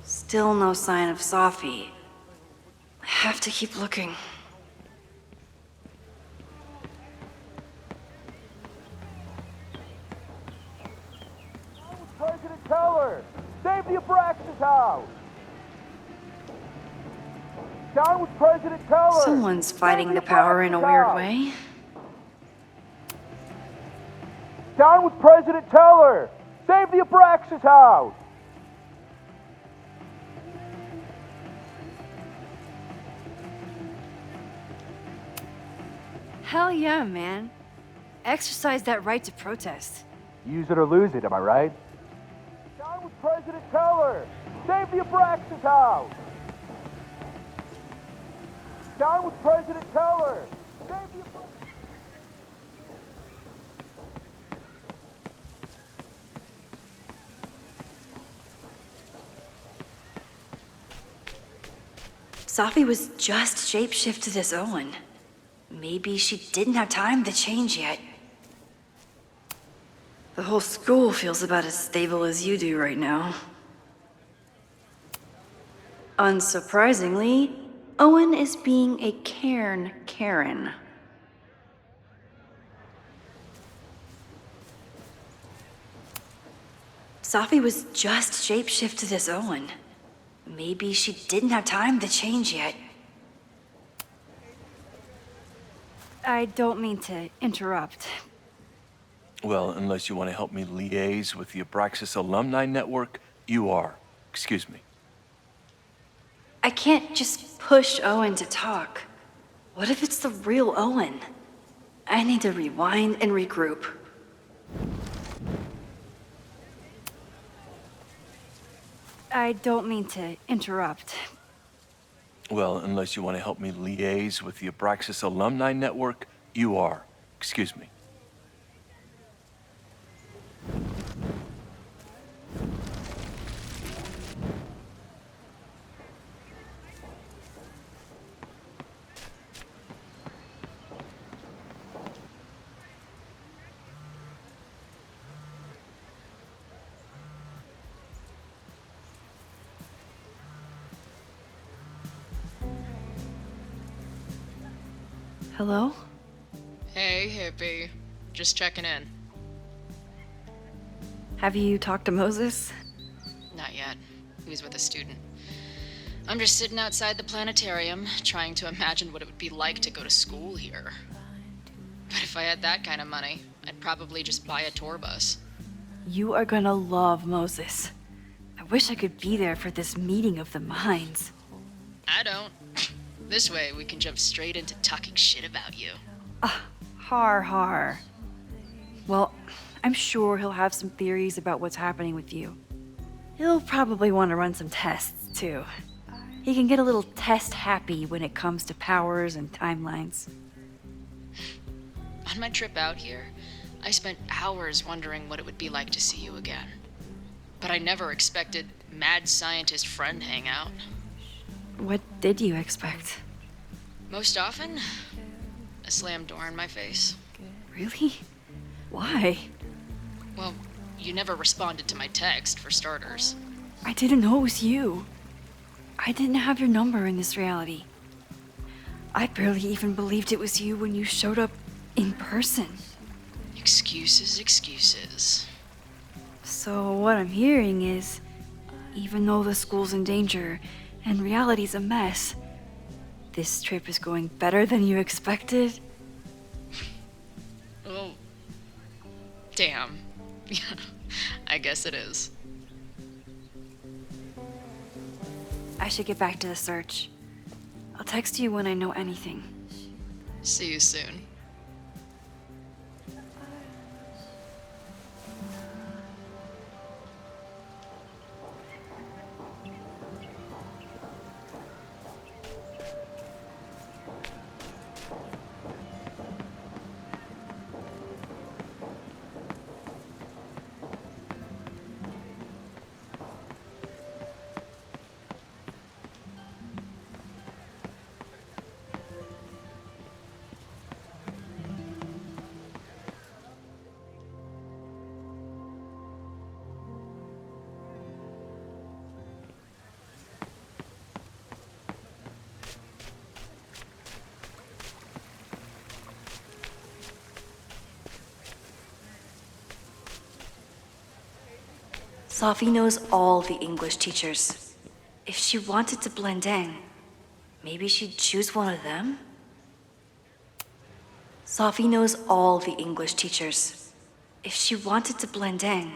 Still no sign of Safi. I have to keep looking. President Keller! Save the Abraxas house! Down with President Keller! Someone's fighting the power in a weird way. Down with President Teller! Save the Abraxas house! Hell yeah, man. Exercise that right to protest. Use it or lose it, am I right? Down with President Teller! Save the Abraxas house! Down with President Teller! Save the Abraxas... Safi was just shapeshifted as Owen. Maybe she didn't have time to change yet. The whole school feels about as stable as you do right now. Unsurprisingly, Owen is being a cairn Karen. Safi was just shapeshifted as Owen. Maybe she didn't have time to change yet. I don't mean to interrupt. Well, unless you want to help me liaise with the Abraxas Alumni Network, you are. Excuse me. I can't just push Owen to talk. What if it's the real Owen? I need to rewind and regroup. I don't mean to interrupt. Well, unless you want to help me liaise with the Abraxas Alumni Network, you are. Excuse me. Hello? Hey, hippie. Just checking in. Have you talked to Moses? Not yet. He was with a student. I'm just sitting outside the planetarium, trying to imagine what it would be like to go to school here. But if I had that kind of money, I'd probably just buy a tour bus. You are gonna love Moses. I wish I could be there for this meeting of the minds. I don't. This way, we can jump straight into talking shit about you. Har. Well, I'm sure he'll have some theories about what's happening with you. He'll probably want to run some tests, too. He can get a little test happy when it comes to powers and timelines. On my trip out here, I spent hours wondering what it would be like to see you again. But I never expected mad scientist friend hangout. What did you expect? Most often, a slammed door in my face. Really? Why? Well, you never responded to my text, for starters. I didn't know it was you. I didn't have your number in this reality. I barely even believed it was you when you showed up in person. Excuses. So what I'm hearing is, even though the school's in danger and reality's a mess, this trip is going better than you expected? Oh. Damn. Yeah, I guess it is. I should get back to the search. I'll text you when I know anything. See you soon. Sophie knows all the English teachers. If she wanted to blend in, maybe she'd choose one of them? Sophie knows all the English teachers. If she wanted to blend in,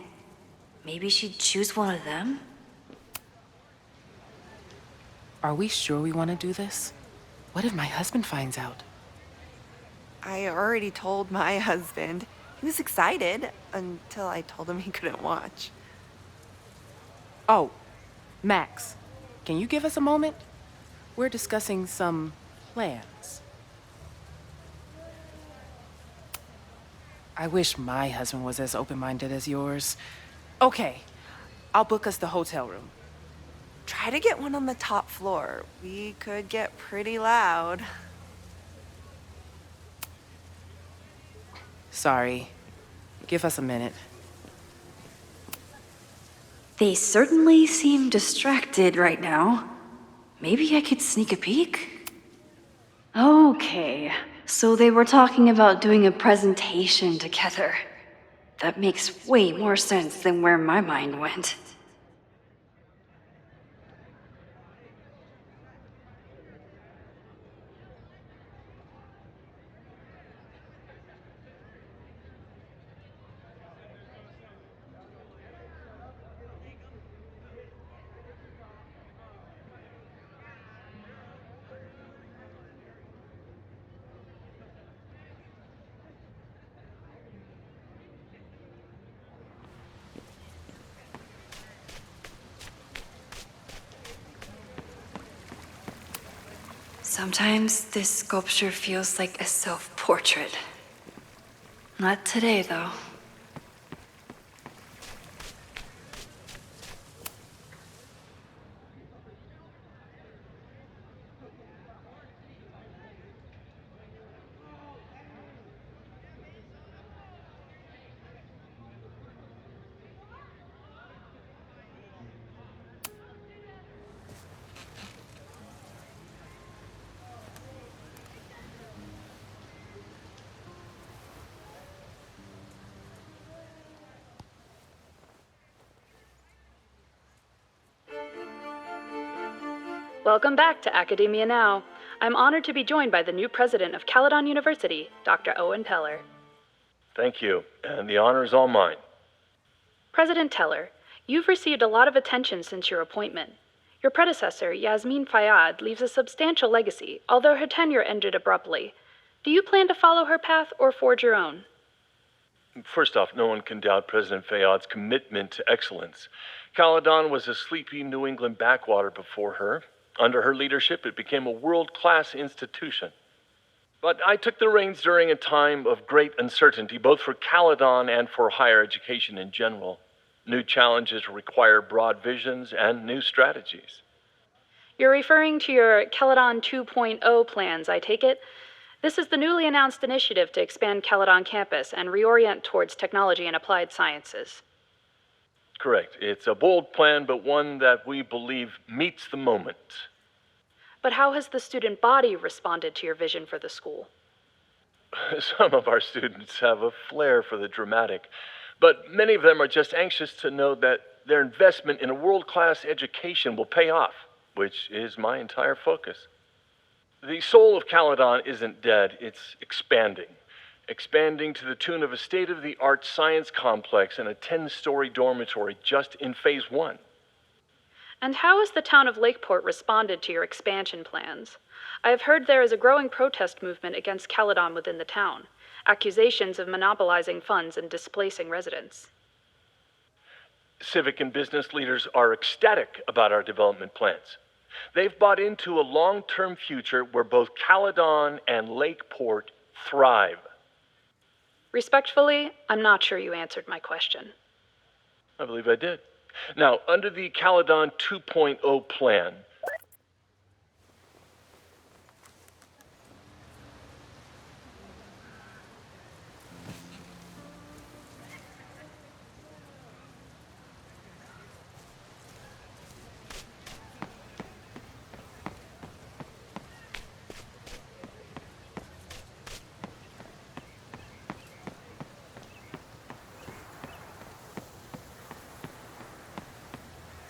maybe she'd choose one of them? Are we sure we want to do this? What if my husband finds out? I already told my husband. He was excited until I told him he couldn't watch. Oh, Max, can you give us a moment? We're discussing some plans. I wish my husband was as open-minded as yours. Okay, I'll book us the hotel room. Try to get one on the top floor. We could get pretty loud. Sorry. Give us a minute. They certainly seem distracted right now. Maybe I could sneak a peek? Okay, so they were talking about doing a presentation together. That makes way more sense than where my mind went. Sometimes this sculpture feels like a self-portrait. Not today, though. Welcome back to Academia Now. I'm honored to be joined by the new president of Caledon University, Dr. Owen Teller. Thank you, and the honor is all mine. President Teller, you've received a lot of attention since your appointment. Your predecessor, Yasmin Fayyad, leaves a substantial legacy, although her tenure ended abruptly. Do you plan to follow her path or forge your own? First off, no one can doubt President Fayyad's commitment to excellence. Caledon was a sleepy New England backwater before her. Under her leadership, it became a world-class institution. But I took the reins during a time of great uncertainty, both for Caledon and for higher education in general. New challenges require broad visions and new strategies. You're referring to your Caledon 2.0 plans, I take it? This is the newly announced initiative to expand Caledon campus and reorient towards technology and applied sciences. Correct. It's a bold plan, but one that we believe meets the moment. But how has the student body responded to your vision for the school? Some of our students have a flair for the dramatic, but many of them are just anxious to know that their investment in a world-class education will pay off, which is my entire focus. The soul of Caledon isn't dead, it's expanding. Expanding to the tune of a state-of-the-art science complex and a 10-story dormitory just in phase 1. And how has the town of Lakeport responded to your expansion plans? I have heard there is a growing protest movement against Caledon within the town, accusations of monopolizing funds and displacing residents. Civic and business leaders are ecstatic about our development plans. They've bought into a long-term future where both Caledon and Lakeport thrive. Respectfully, I'm not sure you answered my question. I believe I did. Now, under the Caledon 2.0 plan,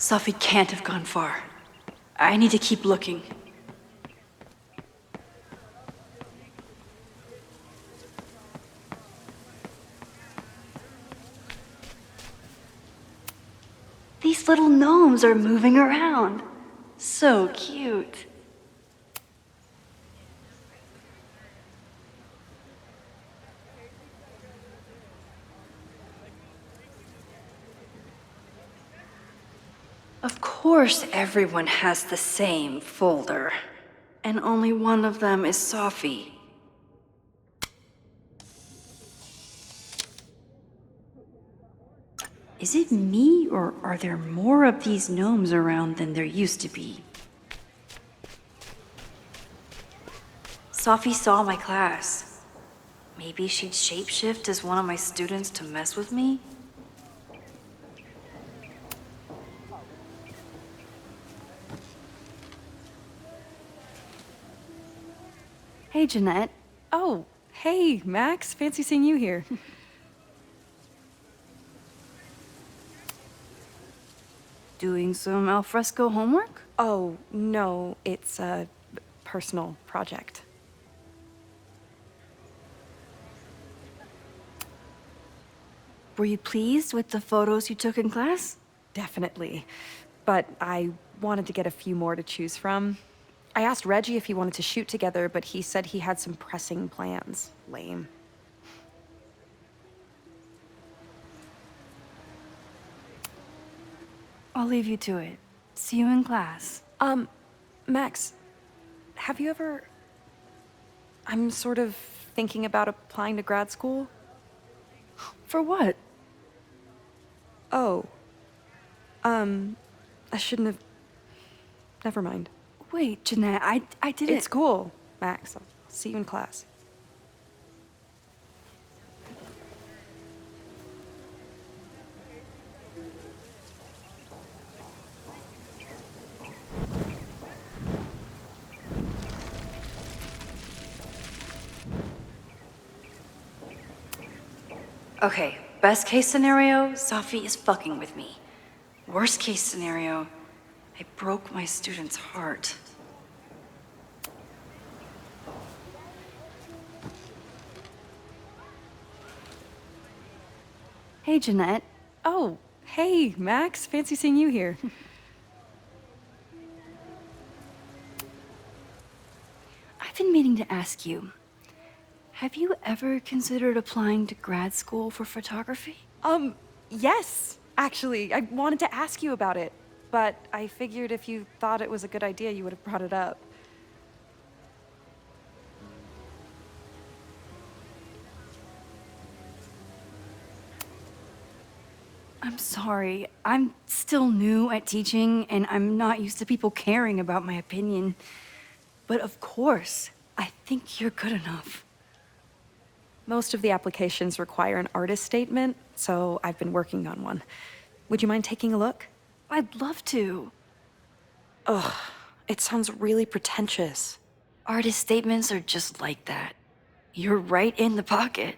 Sophie can't have gone far. I need to keep looking. These little gnomes are moving around. So cute. Of course everyone has the same folder. And only one of them is Sophie. Is it me, or are there more of these gnomes around than there used to be? Sophie saw my class. Maybe she'd shapeshift as one of my students to mess with me? Hey, Jeanette. Oh, hey, Max. Fancy seeing you here. Doing some alfresco homework? Oh, no, it's a personal project. Were you pleased with the photos you took in class? Definitely. But I wanted to get a few more to choose from. I asked Reggie if he wanted to shoot together, but he said he had some pressing plans. Lame. I'll leave you to it. See you in class. Max, have you ever... I'm sort of thinking about applying to grad school. For what? Oh. I shouldn't have... Never mind. Wait, Jeanette, I didn't... It's cool, Max. I'll see you in class. Okay, best case scenario, Sophie is fucking with me. Worst case scenario, I broke my student's heart. Hey, Jeanette. Oh, hey, Max. Fancy seeing you here. I've been meaning to ask you, have you ever considered applying to grad school for photography? Yes, actually. I wanted to ask you about it, but I figured if you thought it was a good idea, you would have brought it up. I'm sorry. I'm still new at teaching, and I'm not used to people caring about my opinion. But of course, I think you're good enough. Most of the applications require an artist statement, so I've been working on one. Would you mind taking a look? I'd love to. Ugh, it sounds really pretentious. Artist statements are just like that. You're right in the pocket.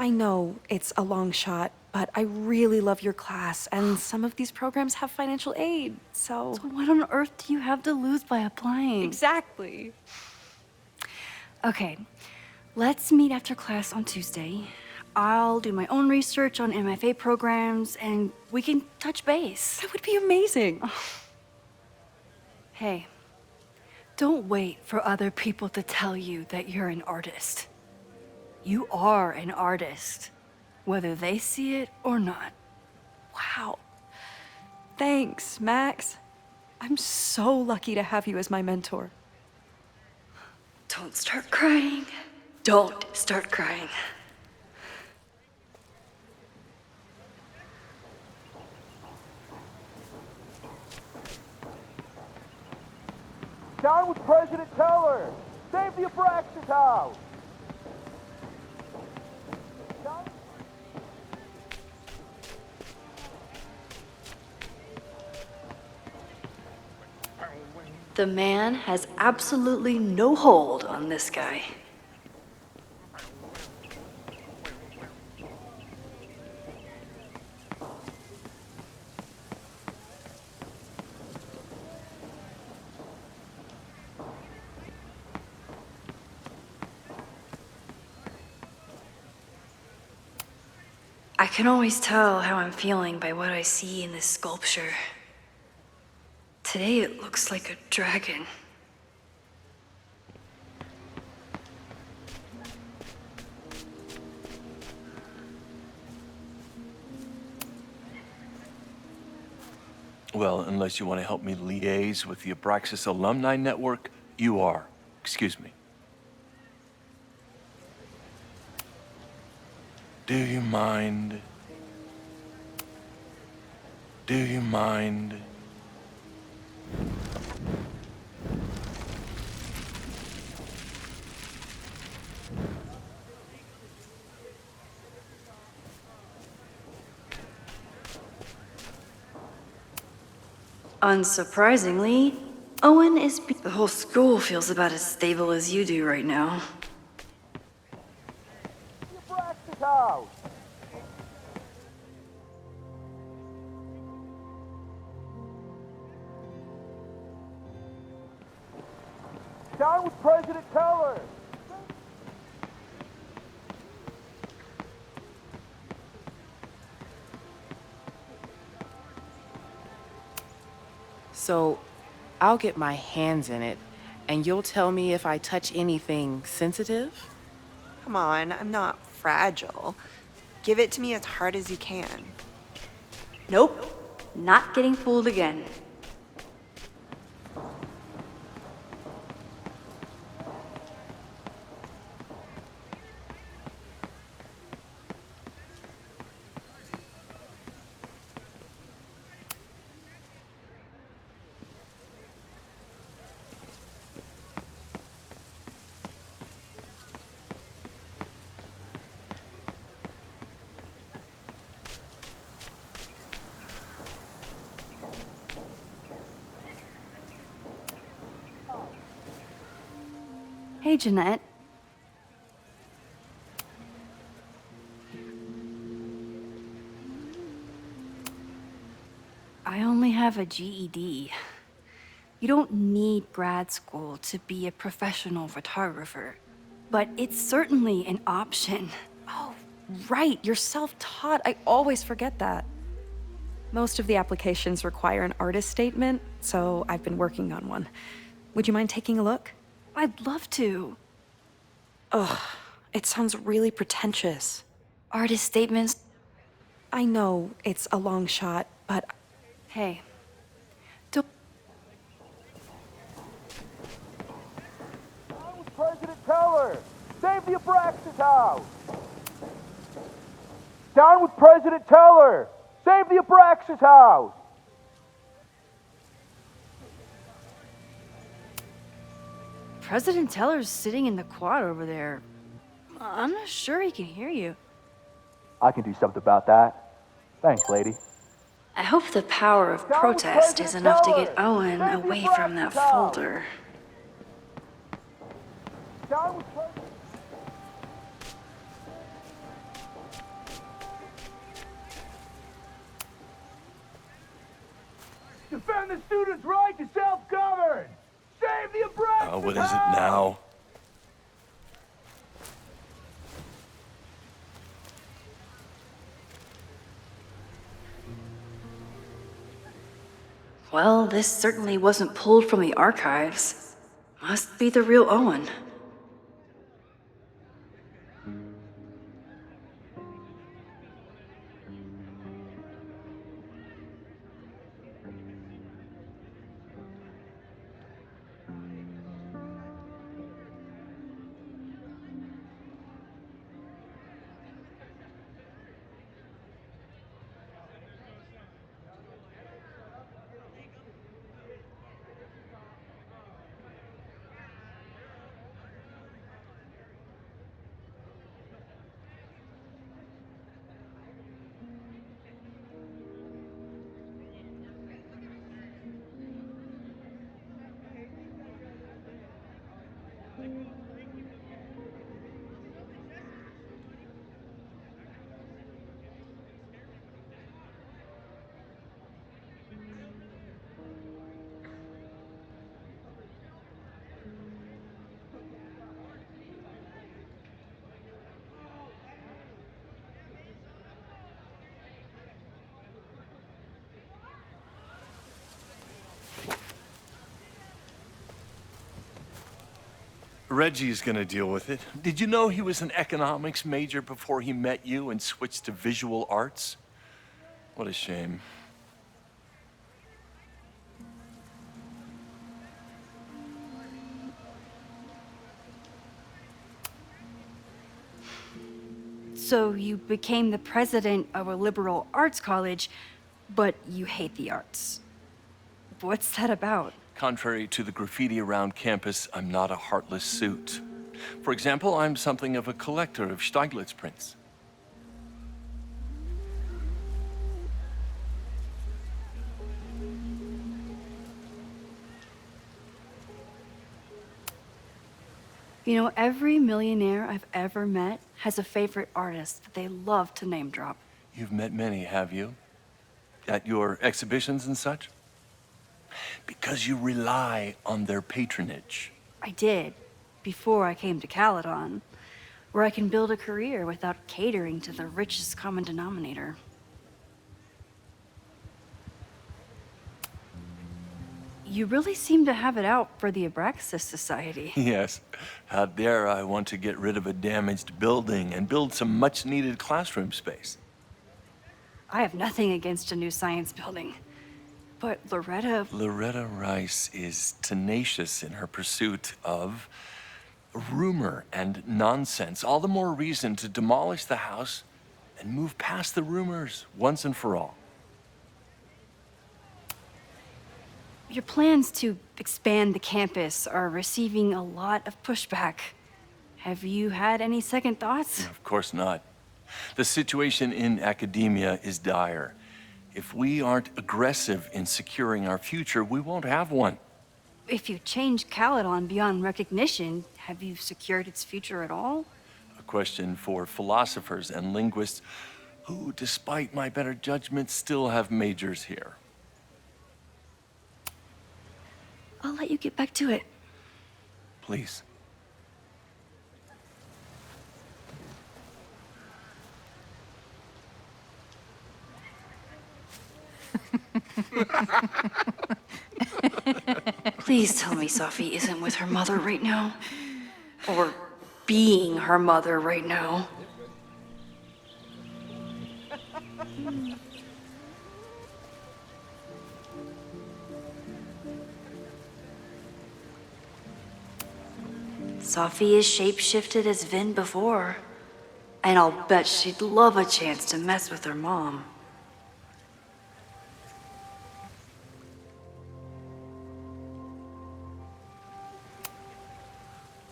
I know it's a long shot, but I really love your class, and some of these programs have financial aid, so... So what on earth do you have to lose by applying? Exactly. Okay, let's meet after class on Tuesday. I'll do my own research on MFA programs, and we can touch base. That would be amazing. Hey, don't wait for other people to tell you that you're an artist. You are an artist, whether they see it or not. Wow. Thanks, Max. I'm so lucky to have you as my mentor. Don't start crying. Don't start crying. Down with President Teller! Save the Abraxas house! The man has absolutely no hold on this guy. I can always tell how I'm feeling by what I see in this sculpture. Today it looks like a dragon. Well, unless you want to help me liaise with the Abraxas Alumni Network, you are. Excuse me. Do you mind? Do you mind? Unsurprisingly, Owen is... The whole school feels about as stable as you do right now. The Abraxas house! Down with President Teller! So, I'll get my hands in it, and you'll tell me if I touch anything sensitive? Come on, I'm not fragile. Give it to me as hard as you can. Nope, not getting fooled again. Hey, Jeanette. I only have a GED. You don't need grad school to be a professional photographer, but it's certainly an option. Oh, right, you're self-taught. I always forget that. Most of the applications require an artist statement, so I've been working on one. Would you mind taking a look? I'd love to. Ugh, it sounds really pretentious. Artist statements. I know it's a long shot, but... Hey, don't... Down with President Teller! Save the Abraxas house! Down with President Teller! Save the Abraxas house! President Teller's sitting in the quad over there. I'm not sure he can hear you. I can do something about that. Thanks, lady. I hope the power of protest is enough to get Owen away from that folder. Down with President... Defend the students' right to self-govern! Save the Abraxas What is it now? Well, this certainly wasn't pulled from the archives. Must be the real Owen. Reggie's gonna deal with it. Did you know he was an economics major before he met you and switched to visual arts? What a shame. So you became the president of a liberal arts college, but you hate the arts. What's that about? Contrary to the graffiti around campus, I'm not a heartless suit. For example, I'm something of a collector of Stieglitz prints. You know, every millionaire I've ever met has a favorite artist that they love to name drop. You've met many, have you? At your exhibitions and such? Because you rely on their patronage. I did, before I came to Caledon, where I can build a career without catering to the richest common denominator. You really seem to have it out for the Abraxas Society. Yes. How dare I want to get rid of a damaged building and build some much-needed classroom space. I have nothing against a new science building. But Loretta Rice is tenacious in her pursuit of rumor and nonsense. All the more reason to demolish the house and move past the rumors once and for all. Your plans to expand the campus are receiving a lot of pushback. Have you had any second thoughts? Of course not. The situation in academia is dire. If we aren't aggressive in securing our future, we won't have one. If you change Caledon beyond recognition, have you secured its future at all? A question for philosophers and linguists who, despite my better judgment, still have majors here. I'll let you get back to it. Please. Please tell me Safi isn't with her mother right now. Or being her mother right now. Safi is shapeshifted as Vin before. And I'll bet she'd love a chance to mess with her mom.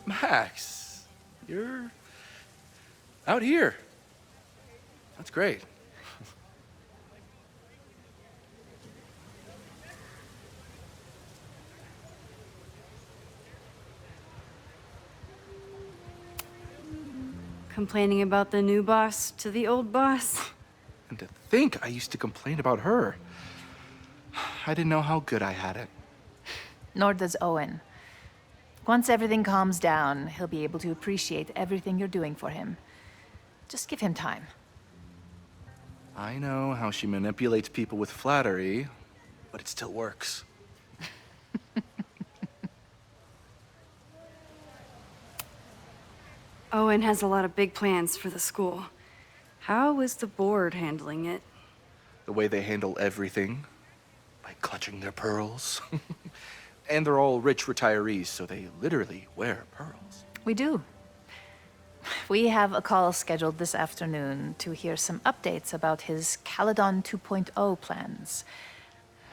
Max, you're out here. That's great. Complaining about the new boss to the old boss? And to think I used to complain about her. I didn't know how good I had it. Nor does Owen. Once everything calms down, he'll be able to appreciate everything you're doing for him. Just give him time. I know how she manipulates people with flattery, but it still works. Owen has a lot of big plans for the school. How is the board handling it? The way they handle everything, by clutching their pearls. And they're all rich retirees, so they literally wear pearls. We do. We have a call scheduled this afternoon to hear some updates about his Caledon 2.0 plans.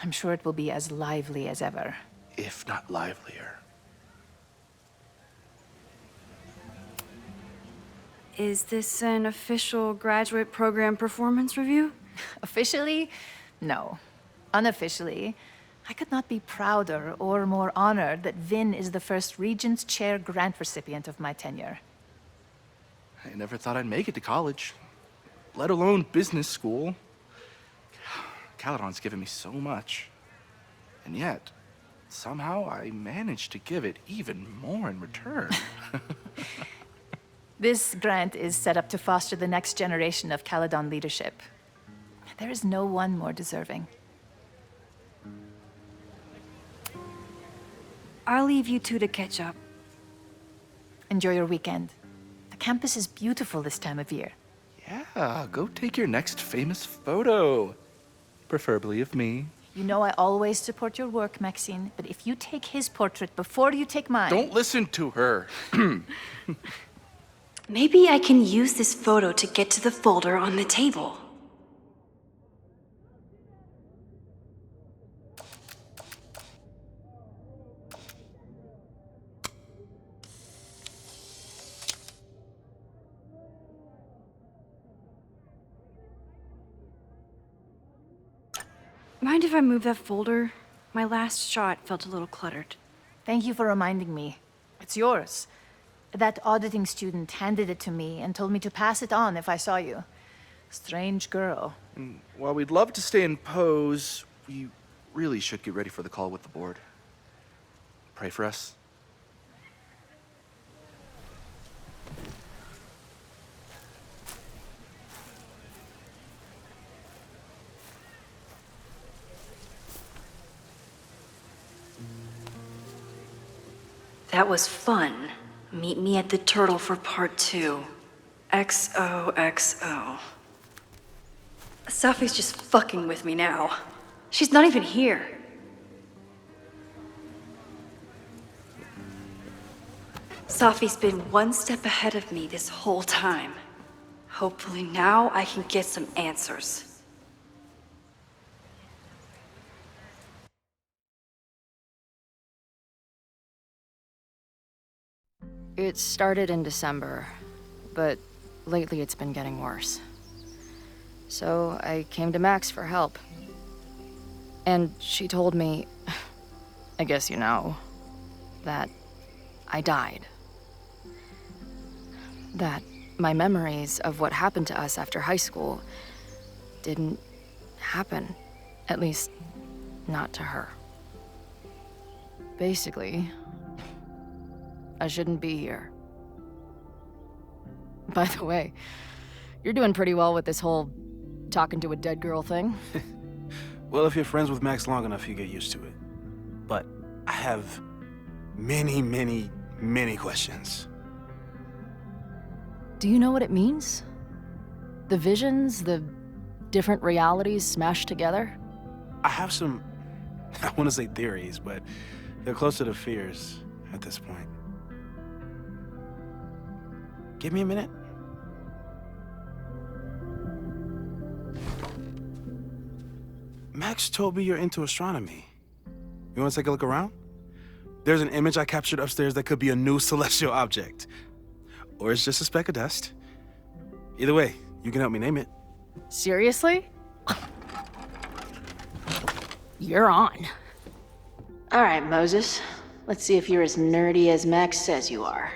I'm sure it will be as lively as ever. If not livelier. Is this an official graduate program performance review? Officially? No. Unofficially, I could not be prouder or more honored that Vin is the first Regents Chair grant recipient of my tenure. I never thought I'd make it to college, let alone business school. Caledon's given me so much. And yet, somehow I managed to give it even more in return. This grant is set up to foster the next generation of Caledon leadership. There is no one more deserving. I'll leave you two to catch up. Enjoy your weekend. The campus is beautiful this time of year. Yeah, go take your next famous photo. Preferably of me. You know I always support your work, Maxine, but if you take his portrait before you take mine... Don't listen to her. Maybe I can use this photo to get to the folder on the table. Mind if I move that folder? My last shot felt a little cluttered. Thank you for reminding me. It's yours. That auditing student handed it to me and told me to pass it on if I saw you. Strange girl. And while we'd love to stay in pose, we really should get ready for the call with the board. Pray for us. That was fun. Meet me at the Turtle for part 2. XOXO. Safi's just fucking with me now. She's not even here. Safi's been one step ahead of me this whole time. Hopefully now I can get some answers. It started in December, but lately it's been getting worse. So I came to Max for help. And she told me, I guess you know, that I died. That my memories of what happened to us after high school didn't happen. At least, not to her. Basically, I shouldn't be here. By the way, you're doing pretty well with this whole talking to a dead girl thing. Well, if you're friends with Max long enough, you get used to it. But I have many, many, many questions. Do you know what it means? The visions, the different realities smashed together? I have some, I want to say theories, but they're closer to fears at this point. Give me a minute. Max told me you're into astronomy. You want to take a look around? There's an image I captured upstairs that could be a new celestial object. Or it's just a speck of dust. Either way, you can help me name it. Seriously? You're on. All right, Moses. Let's see if you're as nerdy as Max says you are.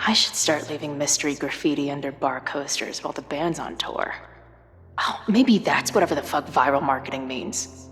I should start leaving mystery graffiti under bar coasters while the band's on tour. Oh, maybe that's whatever the fuck viral marketing means.